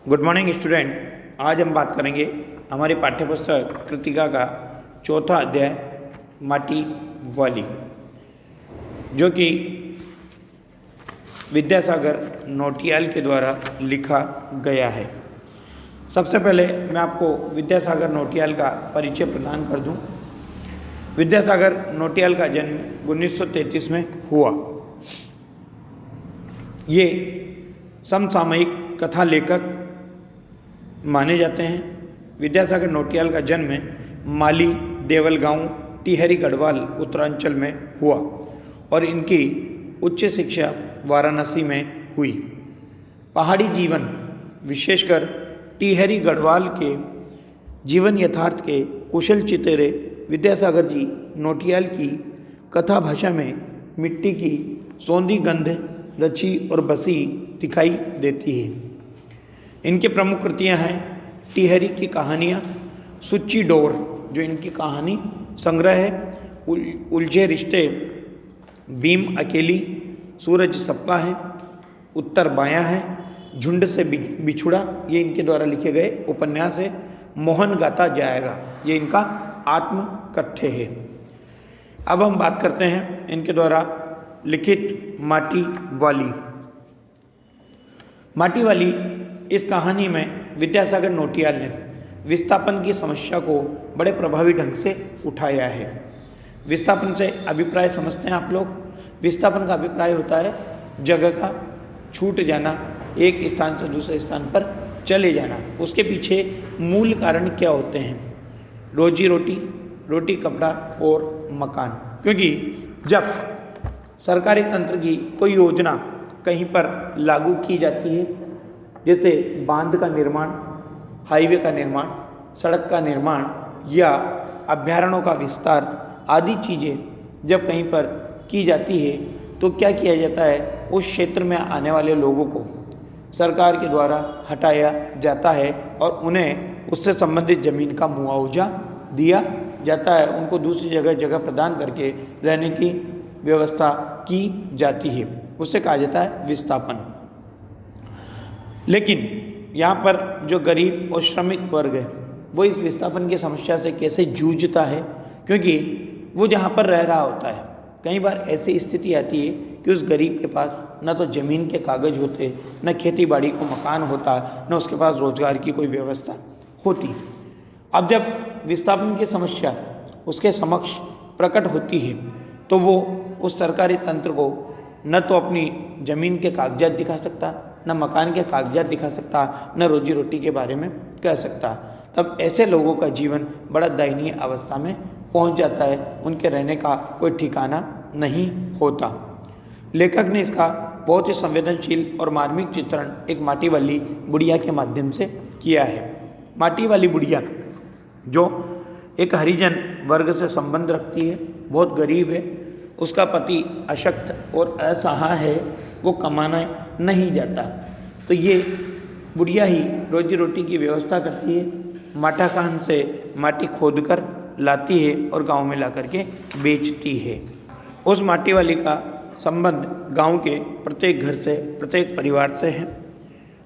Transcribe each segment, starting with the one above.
Good morning student. आज हम बात करेंगे हमारी पाठ्यपुस्तक कृतिका का चौथा अध्याय माटी वाली, जो कि विद्यासागर नौटियाल के द्वारा लिखा गया है। सबसे पहले मैं आपको विद्यासागर नौटियाल का परिचय प्रदान कर दूं। विद्यासागर नौटियाल का जन्म 1933 में हुआ। ये समसामयिक कथा लेखक माने जाते हैं। विद्यासागर नौटियाल का जन्म माली देवल गांव टिहरी गढ़वाल उत्तरांचल में हुआ और इनकी उच्च शिक्षा वाराणसी में हुई। पहाड़ी जीवन, विशेषकर टिहरी गढ़वाल के जीवन यथार्थ के कुशल चितेरे विद्यासागर जी नौटियाल की कथा भाषा में मिट्टी की सौंधी गंध रची और बसी दिखाई देती है। इनके प्रमुख कृतियाँ हैं टिहरी की कहानियाँ, सुच्ची डोर जो इनकी कहानी संग्रह है, उलझे रिश्ते, बीम अकेली, सूरज सबका है, उत्तर बायां है, झुंड से बिछुड़ा, ये इनके द्वारा लिखे गए उपन्यास है। मोहन गाता जाएगा, ये इनका आत्मकथ्य है। अब हम बात करते हैं इनके द्वारा लिखित माटी वाली। माटी वाली इस कहानी में विद्यासागर नौटियाल ने विस्थापन की समस्या को बड़े प्रभावी ढंग से उठाया है। विस्थापन से अभिप्राय समझते हैं आप लोग। विस्थापन का अभिप्राय होता है जगह का छूट जाना, एक स्थान से दूसरे स्थान पर चले जाना। उसके पीछे मूल कारण क्या होते हैं? रोजी रोटी, रोटी कपड़ा और मकान। क्योंकि जब सरकारी तंत्र की कोई योजना कहीं पर लागू की जाती है, जैसे बांध का निर्माण, हाईवे का निर्माण, सड़क का निर्माण या अभ्यारण्यों का विस्तार आदि चीज़ें जब कहीं पर की जाती है तो क्या किया जाता है? उस क्षेत्र में आने वाले लोगों को सरकार के द्वारा हटाया जाता है और उन्हें उससे संबंधित ज़मीन का मुआवजा दिया जाता है। उनको दूसरी जगह प्रदान करके रहने की व्यवस्था की जाती है। उससे कहा जाता है विस्थापन। लेकिन यहाँ पर जो गरीब और श्रमिक वर्ग है वो इस विस्थापन की समस्या से कैसे जूझता है? क्योंकि वो जहाँ पर रह रहा होता है, कई बार ऐसी स्थिति आती है कि उस गरीब के पास न तो ज़मीन के कागज़ होते, न खेती बाड़ी को मकान होता, न उसके पास रोज़गार की कोई व्यवस्था होती। अब जब विस्थापन की समस्या उसके समक्ष प्रकट होती है तो वो उस सरकारी तंत्र को न तो अपनी ज़मीन के कागजात दिखा सकता, न मकान के कागजात दिखा सकता, न रोजी रोटी के बारे में कह सकता। तब ऐसे लोगों का जीवन बड़ा दयनीय अवस्था में पहुंच जाता है। उनके रहने का कोई ठिकाना नहीं होता। लेखक ने इसका बहुत ही संवेदनशील और मार्मिक चित्रण एक माटी वाली बुढ़िया के माध्यम से किया है। माटी वाली बुढ़िया जो एक हरिजन वर्ग से संबंध रखती है, बहुत गरीब है, उसका पति अशक्त और असहाय है, वो कमाना नहीं जाता, तो ये बुढ़िया ही रोजी रोटी की व्यवस्था करती है। माठा कान से माटी खोदकर लाती है और गांव में ला करके बेचती है। उस माटी वाली का संबंध गांव के प्रत्येक घर से, प्रत्येक परिवार से है।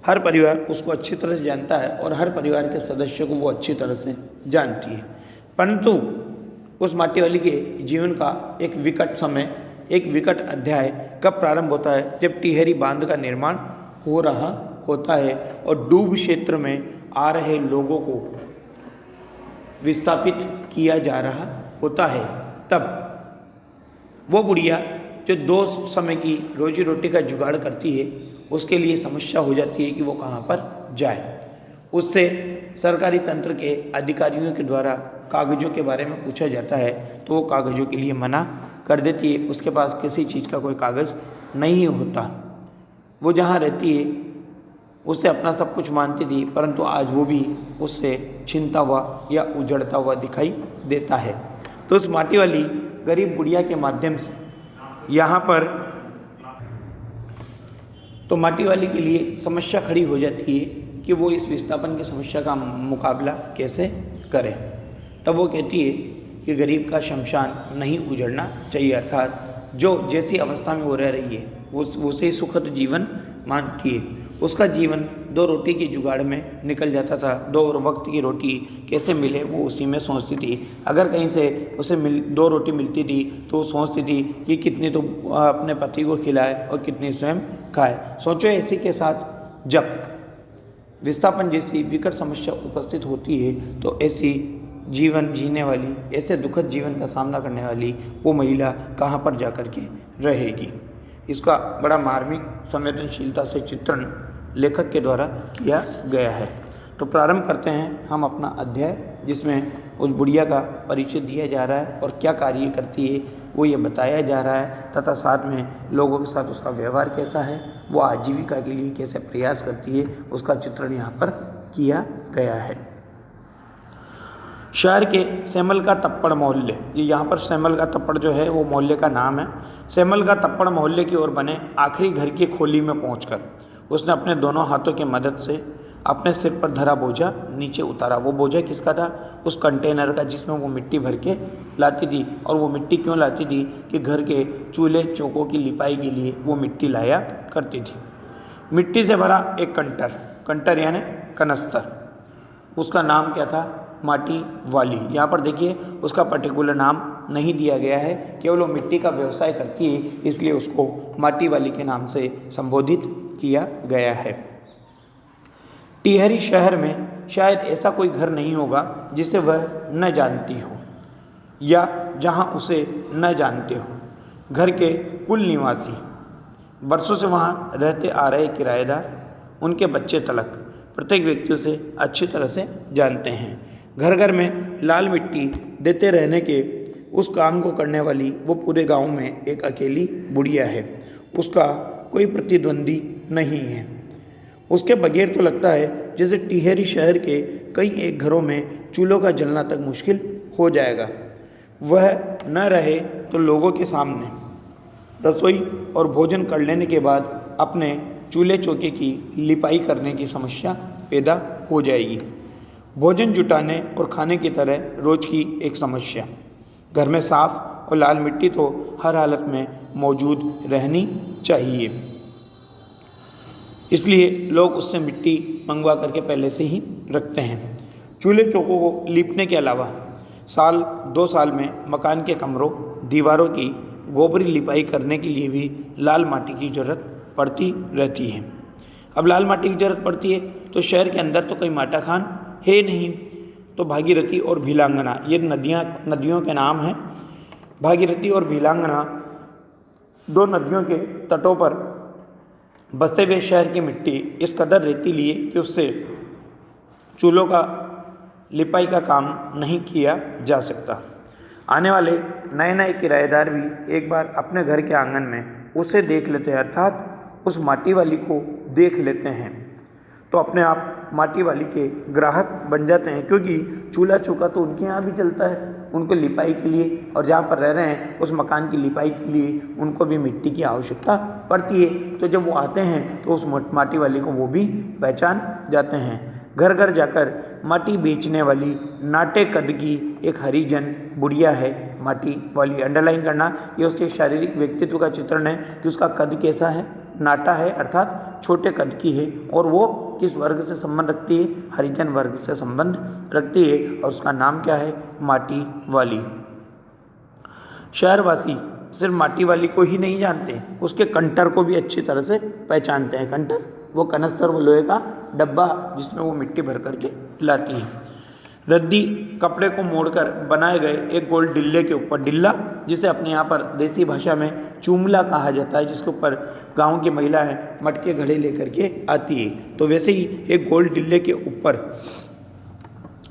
हर परिवार उसको अच्छी तरह से जानता है और हर परिवार के सदस्यों को वो अच्छी तरह से जानती है। परंतु उस माटी वाली के जीवन का एक विकट समय, एक विकट अध्याय कब प्रारंभ होता है? जब टिहरी बांध का निर्माण हो रहा होता है और डूब क्षेत्र में आ रहे लोगों को विस्थापित किया जा रहा होता है। तब वो बुढ़िया जो दो समय की रोजी रोटी का जुगाड़ करती है, उसके लिए समस्या हो जाती है कि वो कहाँ पर जाए। उससे सरकारी तंत्र के अधिकारियों के द्वारा कागज़ों के बारे में पूछा जाता है तो वो कागज़ों के लिए मना कर देती है। उसके पास किसी चीज़ का कोई कागज़ नहीं होता। वो जहाँ रहती है उससे अपना सब कुछ मानती थी, परंतु आज वो भी उससे छिनता हुआ या उजड़ता हुआ दिखाई देता है। तो उस माटी वाली गरीब बुढ़िया के माध्यम से यहाँ पर तो माटी वाली के लिए समस्या खड़ी हो जाती है कि वो इस विस्थापन की समस्या का मुकाबला कैसे करे। तब वो कहती है कि गरीब का शमशान नहीं उजड़ना चाहिए, अर्थात जो जैसी अवस्था में वो रह रही है वो उसे सुखद जीवन मानती है। उसका जीवन 2 रोटी की जुगाड़ में निकल जाता था। 2 वक्त की रोटी कैसे मिले वो उसी में सोचती थी। अगर कहीं से उसे 2 रोटी मिलती थी तो वो सोचती थी कि कितनी तो अपने पति को खिलाए और कितनी स्वयं खाए। सोचो ऐसी के साथ जब विस्थापन जैसी विकट समस्या उपस्थित होती है तो ऐसी जीवन जीने वाली, ऐसे दुखद जीवन का सामना करने वाली वो महिला कहाँ पर जा कर के रहेगी। इसका बड़ा मार्मिक संवेदनशीलता से चित्रण लेखक के द्वारा किया गया है। तो प्रारंभ करते हैं हम अपना अध्याय, जिसमें उस बुढ़िया का परिचय दिया जा रहा है और क्या कार्य करती है वो ये बताया जा रहा है, तथा साथ में लोगों के साथ उसका व्यवहार कैसा है, वो आजीविका के लिए कैसे प्रयास करती है, उसका चित्रण यहाँ पर किया गया है। शहर के सैमल का तप्पड़ मोहल्ले, ये यहाँ पर सैमल का तप्पड़ जो है वो मोहल्ले का नाम है। सैमल का तप्पड़ मोहल्ले की ओर बने आखिरी घर की खोली में पहुंचकर उसने अपने दोनों हाथों की मदद से अपने सिर पर धरा बोझा नीचे उतारा। वो बोझा किसका था? उस कंटेनर का जिसमें वो मिट्टी भर के लाती थी। और वो मिट्टी क्यों लाती थी कि घर के चूल्हे चौकों की लिपाई के लिए वो मिट्टी लाया करती थी। मिट्टी से भरा एक कंटर यानी कनस्तर, उसका नाम क्या था? माटी वाली। यहाँ पर देखिए उसका पर्टिकुलर नाम नहीं दिया गया है, केवल वो मिट्टी का व्यवसाय करती है इसलिए उसको माटी वाली के नाम से संबोधित किया गया है। टिहरी शहर में शायद ऐसा कोई घर नहीं होगा जिसे वह न जानती हो या जहाँ उसे न जानते हो। घर के कुल निवासी, बरसों से वहाँ रहते आ रहे किराएदार, उनके बच्चे तलक प्रत्येक व्यक्ति उसे अच्छी तरह से जानते हैं। घर घर में लाल मिट्टी देते रहने के उस काम को करने वाली वो पूरे गांव में एक अकेली बुढ़िया है। उसका कोई प्रतिद्वंदी नहीं है। उसके बगैर तो लगता है जैसे टिहरी शहर के कई एक घरों में चूल्हों का जलना तक मुश्किल हो जाएगा। वह न रहे तो लोगों के सामने रसोई और भोजन कर लेने के बाद अपने चूल्हे चौके की लिपाई करने की समस्या पैदा हो जाएगी। भोजन जुटाने और खाने की तरह रोज की एक समस्या। घर में साफ और लाल मिट्टी तो हर हालत में मौजूद रहनी चाहिए, इसलिए लोग उससे मिट्टी मंगवा करके पहले से ही रखते हैं। चूल्हे चौकों को लीपने के अलावा साल 2 साल में मकान के कमरों दीवारों की गोबरी लिपाई करने के लिए भी लाल माटी की ज़रूरत पड़ती रहती है। अब लाल माटी की ज़रूरत पड़ती है तो शहर के अंदर तो कोई माटा खान है नहीं, तो भागीरथी और भीलांगना ये नदियों के नाम हैं। भागीरथी और भीलांगना 2 नदियों के तटों पर बसे हुए शहर की मिट्टी इस कदर रेतीली है कि उससे चूल्हों का लिपाई का काम नहीं किया जा सकता। आने वाले नए नए किराएदार भी एक बार अपने घर के आंगन में उसे देख लेते हैं, अर्थात उस माटी वाली को देख लेते हैं, तो अपने आप माटी वाली के ग्राहक बन जाते हैं, क्योंकि चूल्हा चौका तो उनके यहाँ भी चलता है उनको लिपाई के लिए, और जहाँ पर रह रहे हैं उस मकान की लिपाई के लिए उनको भी मिट्टी की आवश्यकता पड़ती है। तो जब वो आते हैं तो उस माटी वाली को वो भी पहचान जाते हैं। घर घर जाकर माटी बेचने वाली नाटे कद की एक हरिजन बुढ़िया है माटी वाली। अंडरलाइन करना, ये उसके शारीरिक व्यक्तित्व का चित्रण है कि उसका कद कैसा है, नाटा है अर्थात छोटे कद की है, और वो किस वर्ग से संबंध रखती है? हरिजन वर्ग से संबंध रखती है, और उसका नाम क्या है? माटी वाली। शहरवासी सिर्फ माटी वाली को ही नहीं जानते, उसके कंटर को भी अच्छी तरह से पहचानते हैं। कंटर वो कनस्तर, वो लोहे का डब्बा जिसमें वो मिट्टी भर करके लाती है। रद्दी कपड़े को मोड़कर बनाए गए एक गोल डिल्ले के ऊपर, डिल्ला जिसे अपने यहाँ पर देसी भाषा में चूमला कहा जाता है, जिसके ऊपर गांव की महिलाएं मटके घड़े लेकर के आती है, तो वैसे ही एक गोल डिल्ले के ऊपर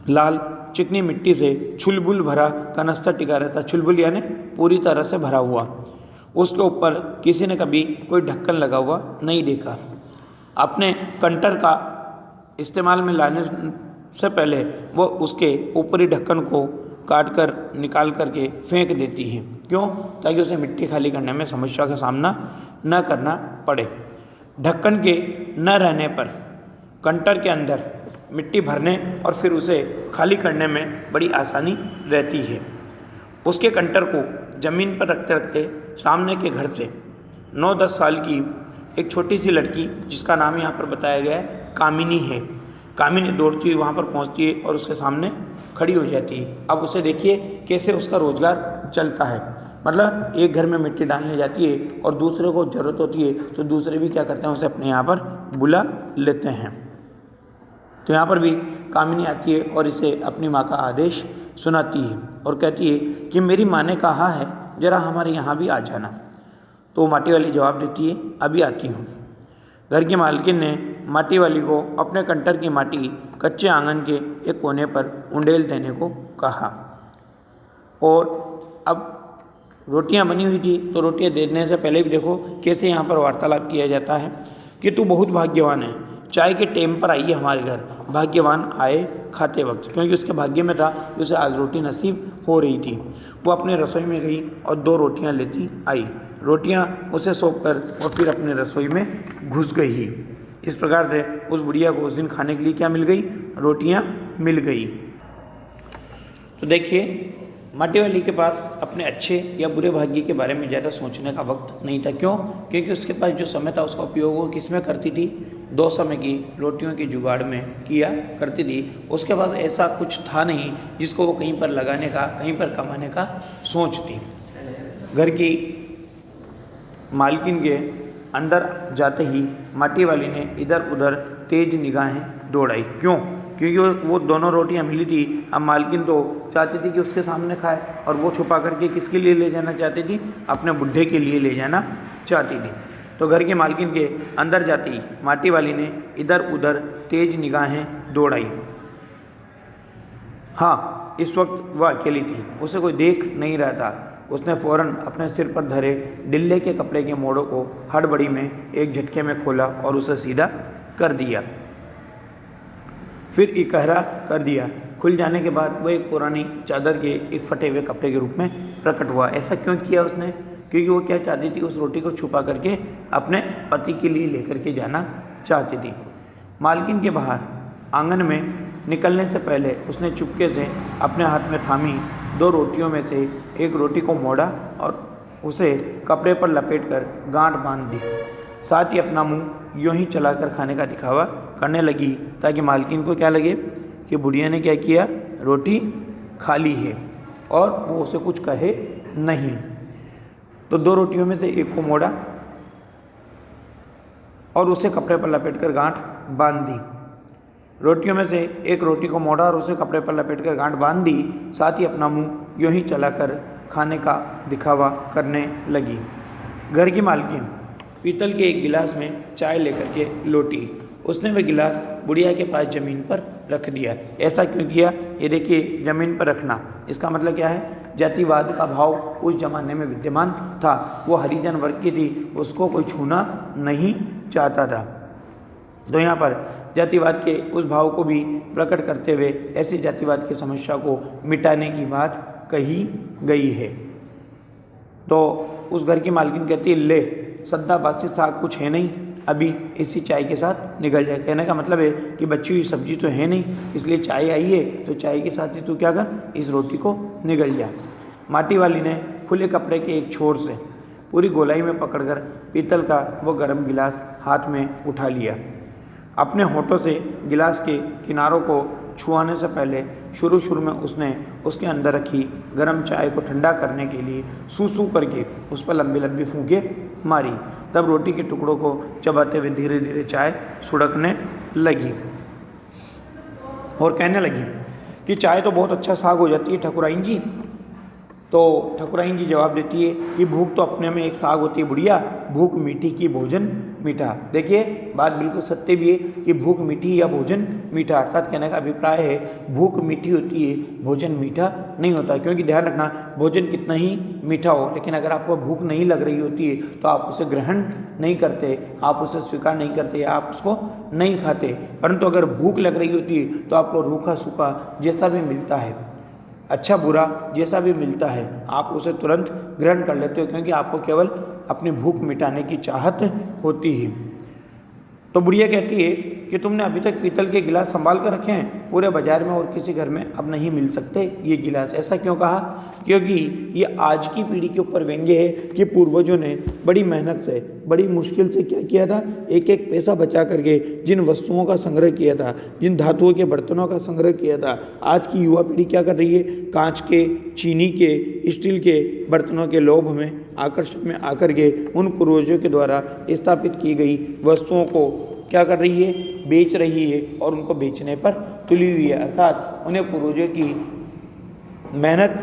लाल चिकनी मिट्टी से छुलबुल भरा कनस्तर टिका रहता। छुलबुल यानी पूरी तरह से भरा हुआ। उसके ऊपर किसी ने कभी कोई ढक्कन लगा हुआ नहीं देखा। अपने कंटर का इस्तेमाल में लाने से पहले वो उसके ऊपरी ढक्कन को काट कर निकाल करके फेंक देती है। क्यों? ताकि उसे मिट्टी खाली करने में समस्या का सामना न करना पड़े। ढक्कन के न रहने पर कंटर के अंदर मिट्टी भरने और फिर उसे खाली करने में बड़ी आसानी रहती है। उसके कंटर को ज़मीन पर रखते रखते सामने के घर से 9-10 साल की एक छोटी सी लड़की जिसका नाम यहाँ पर बताया गया है कामिनी है। कामिनी दौड़ती हुई वहाँ पर पहुँचती है और उसके सामने खड़ी हो जाती है। अब उसे देखिए कैसे उसका रोजगार चलता है। मतलब एक घर में मिट्टी डालने जाती है और दूसरे को ज़रूरत होती है तो दूसरे भी क्या करते हैं, उसे अपने यहाँ पर बुला लेते हैं। तो यहाँ पर भी कामिनी आती है और इसे अपनी माँ का आदेश सुनाती है और कहती है कि मेरी माँ ने कहा है ज़रा हमारे यहाँ भी आ जाना। तो वो माटी वाली जवाब देती है अभी आती हूँ। घर की मालकिन ने माटी वाली को अपने कंटर की माटी कच्चे आंगन के एक कोने पर उंडेल देने को कहा। और अब रोटियां बनी हुई थी तो रोटियां देने से पहले भी देखो कैसे यहाँ पर वार्तालाप किया जाता है कि तू बहुत भाग्यवान है, चाय के टाइम पर आई है हमारे घर। भाग्यवान आए खाते वक्त, क्योंकि उसके भाग्य में था कि उसे आज रोटी नसीब हो रही थी। वो अपने रसोई में गई और 2 रोटियां लेती आई। रोटियां उसे सौंप कर और फिर अपने रसोई में घुस गई। इस प्रकार से उस बुढ़िया को उस दिन खाने के लिए क्या मिल गई, रोटियां मिल गई। तो देखिए माटी वाली के पास अपने अच्छे या बुरे भाग्य के बारे में ज़्यादा सोचने का वक्त नहीं था। क्यों? क्योंकि उसके पास जो समय था उसका उपयोग वो किस में करती थी, 2 समय की रोटियों के जुगाड़ में किया करती थी। उसके पास ऐसा कुछ था नहीं जिसको वो कहीं पर लगाने का, कहीं पर कमाने का सोचती। घर की मालकिन के अंदर जाते ही माटी वाली ने इधर उधर तेज निगाहें दौड़ाई। क्यों? क्योंकि वो दोनों रोटियां मिली थी। अब मालकिन तो चाहती थी कि उसके सामने खाए और वो छुपा करके किसके लिए ले जाना चाहती थी, अपने बुढ़े के लिए ले जाना चाहती थी। तो घर की मालकिन के अंदर जाती माटी वाली ने इधर उधर तेज निगाहें दौड़ाई। हाँ, इस वक्त वह अकेली थी, उसे कोई देख नहीं रहा था। उसने फ़ौरन अपने सिर पर धरे डिल्ले के कपड़े के मोड़ों को हड़बड़ी में एक झटके में खोला और उसे सीधा कर दिया, फिर इकहरा कर दिया। खुल जाने के बाद वो एक पुरानी चादर के एक फटे हुए कपड़े के रूप में प्रकट हुआ। ऐसा क्यों किया उसने? क्योंकि वो क्या चाहती थी, उस रोटी को छुपा करके अपने पति के लिए लेकर के जाना चाहती थी। मालकिन के बाहर आंगन में निकलने से पहले उसने चुपके से अपने हाथ में थामी 2 रोटियों में से एक रोटी को मोड़ा और उसे कपड़े पर लपेटकर गांठ बांध दी। साथ ही अपना मुंह यूं ही चलाकर खाने का दिखावा करने लगी ताकि मालकिन को क्या लगे कि बुढ़िया ने क्या किया, रोटी खा ली है और वो उसे कुछ कहे नहीं। तो 2 रोटियों में से एक को मोड़ा और उसे कपड़े पर लपेटकर गांठ बांध दी। रोटियों में से एक रोटी को मोड़ा और उसे कपड़े पर लपेटकर गांठ बांध दी। साथ ही अपना मुंह यूं ही चलाकर खाने का दिखावा करने लगी। घर की मालकिन पीतल के एक गिलास में चाय लेकर के लौटी। उसने वह गिलास बुढ़िया के पास ज़मीन पर रख दिया। ऐसा क्यों किया? ये देखिए, ज़मीन पर रखना इसका मतलब क्या है, जातिवाद का भाव उस ज़माने में विद्यमान था। वो हरिजन वर्ग की थी, उसको कोई छूना नहीं चाहता था। तो यहाँ पर जातिवाद के उस भाव को भी प्रकट करते हुए ऐसी जातिवाद की समस्या को मिटाने की बात कही गई है। तो उस घर की मालकिन कहती है, ले सद्दा बासी साग कुछ है नहीं, अभी इसी चाय के साथ निकल जाए। कहने का मतलब है कि बची हुई सब्जी तो है नहीं, इसलिए चाय आई है तो चाय के साथ ही तू क्या कर, इस रोटी को निगल जा। माटी वाली ने खुले कपड़े के एक छोर से पूरी गोलाई में पकड़कर पीतल का वो गर्म गिलास हाथ में उठा लिया। अपने होठों से गिलास के किनारों को छुआने से पहले शुरू में उसने उसके अंदर रखी गर्म चाय को ठंडा करने के लिए सूसू करके उस पर लंबी लंबी फूंके मारी। तब रोटी के टुकड़ों को चबाते हुए धीरे धीरे चाय सुड़कने लगी और कहने लगी कि चाय तो बहुत अच्छा साग हो जाती है ठकुराइन जी। तो ठकुराइन जी जवाब देती है कि भूख तो अपने में एक साग होती है बुढ़िया, भूख मीठी की भोजन मीठा। देखिए, बात बिल्कुल सत्य भी है कि भूख मीठी या भोजन मीठा, अर्थात कहने का अभिप्राय है भूख मीठी होती है, भोजन मीठा नहीं होता। क्योंकि ध्यान रखना, भोजन कितना ही मीठा हो, लेकिन अगर आपको भूख नहीं लग रही होती है तो आप उसे ग्रहण नहीं करते, आप उसे स्वीकार नहीं करते या आप उसको नहीं खाते। परंतु अगर भूख लग रही होती है तो आपको रूखा सूखा जैसा भी मिलता है, अच्छा बुरा जैसा भी मिलता है, आप उसे तुरंत ग्रहण कर लेते हो, क्योंकि आपको केवल अपनी भूख मिटाने की चाहत होती है। तो बुढ़िया कहती है कि तुमने अभी तक पीतल के गिलास संभाल कर रखे हैं, पूरे बाजार में और किसी घर में अब नहीं मिल सकते ये गिलास। ऐसा क्यों कहा? क्योंकि ये आज की पीढ़ी के ऊपर व्यंग्य है कि पूर्वजों ने बड़ी मेहनत से, बड़ी मुश्किल से क्या किया था, एक एक पैसा बचा करके जिन वस्तुओं का संग्रह किया था, जिन धातुओं के बर्तनों का संग्रह किया था, आज की युवा पीढ़ी क्या कर रही है? कांच के, चीनी के, स्टील के बर्तनों के लोभ में, आकर्षण में आकर के उन पूर्वजों के द्वारा स्थापित की गई वस्तुओं को क्या कर रही है? बेच रही है और उनको बेचने पर तुली हुई है। अर्थात उन्हें पूर्वजों की मेहनत,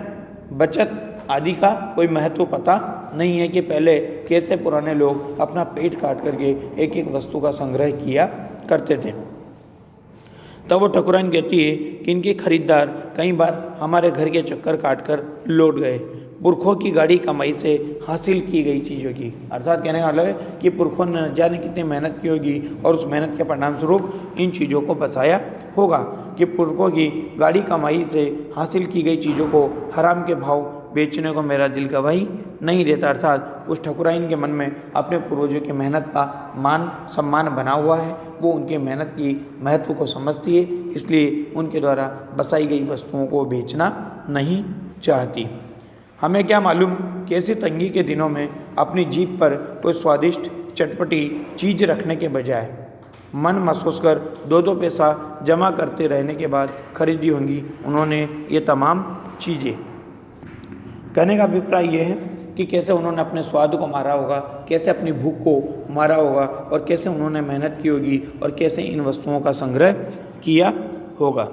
बचत आदि का कोई महत्व पता नहीं है कि पहले कैसे पुराने लोग अपना पेट काट करके एक एक वस्तु का संग्रह किया करते थे। तब वो ठकुराइन कहती है कि इनके खरीदार कई बार हमारे घर के चक्कर काट कर लौट गए, पुरखों की गाड़ी कमाई से हासिल की गई चीज़ों की। अर्थात कहने का मतलब है कि पुरखों ने न जाने कितनी मेहनत की होगी और उस मेहनत के परिणाम स्वरूप इन चीज़ों को बचाया होगा कि पुरखों की गाड़ी कमाई से हासिल की गई चीज़ों को हराम के भाव बेचने को मेरा दिल गवाही नहीं देता। अर्थात उस ठकुराइन के मन में अपने पूर्वजों की मेहनत का मान सम्मान बना हुआ है, वो उनके मेहनत की महत्व को समझती है, इसलिए उनके द्वारा बसाई गई वस्तुओं को बेचना नहीं चाहती। हमें क्या मालूम कि ऐसी तंगी के दिनों में अपनी जीभ पर कोई स्वादिष्ट चटपटी चीज़ रखने के बजाय मन महसूस कर 2-2 पैसा जमा करते रहने के बाद खरीदी होंगी उन्होंने ये तमाम चीज़ें। कहने का अभिप्राय ये है कि कैसे उन्होंने अपने स्वाद को मारा होगा, कैसे अपनी भूख को मारा होगा और कैसे उन्होंने मेहनत की होगी और कैसे इन वस्तुओं का संग्रह किया होगा,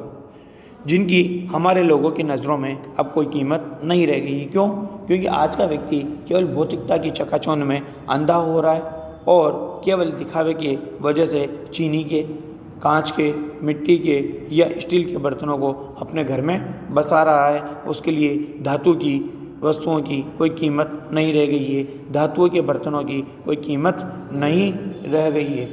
जिनकी हमारे लोगों की नज़रों में अब कोई कीमत नहीं रह गई। क्यों? क्योंकि आज का व्यक्ति केवल भौतिकता की चकाचौंध में अंधा हो रहा है और केवल दिखावे की वजह से चीनी के, कांच के, मिट्टी के या स्टील के बर्तनों को अपने घर में बसा रहा है। उसके लिए धातु की वस्तुओं की कोई कीमत नहीं रह गई है, धातुओं के बर्तनों की कोई कीमत नहीं रह गई है।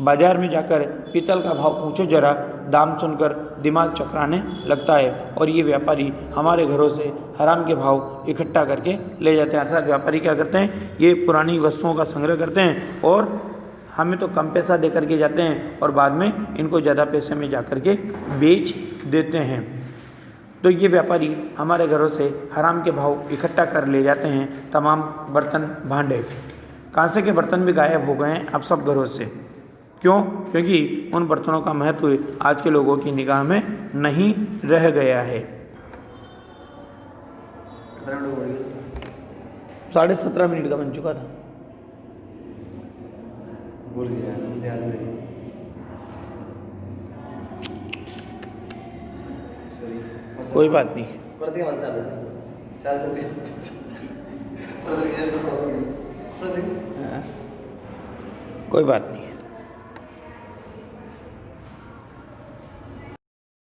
बाजार में जाकर पीतल का भाव पूछो जरा, दाम सुनकर दिमाग चकराने लगता है और ये व्यापारी हमारे घरों से हराम के भाव इकट्ठा करके ले जाते हैं। अर्थात व्यापारी क्या करते हैं? ये पुरानी वस्तुओं का संग्रह करते हैं और हमें तो कम पैसा दे करके जाते हैं और बाद में इनको ज़्यादा पैसे में जा कर के बेच देते हैं। तो ये व्यापारी हमारे घरों से हराम के भाव इकट्ठा कर ले जाते हैं तमाम बर्तन भांडे। कांसे के बर्तन भी गायब हो गए हैं अब सब घरों से। क्यों? क्योंकि उन बर्तनों का महत्व आज के लोगों की निगाह में नहीं रह गया है। 17.5 मिनट का बन चुका था। कोई बात नहीं, कोई बात नहीं।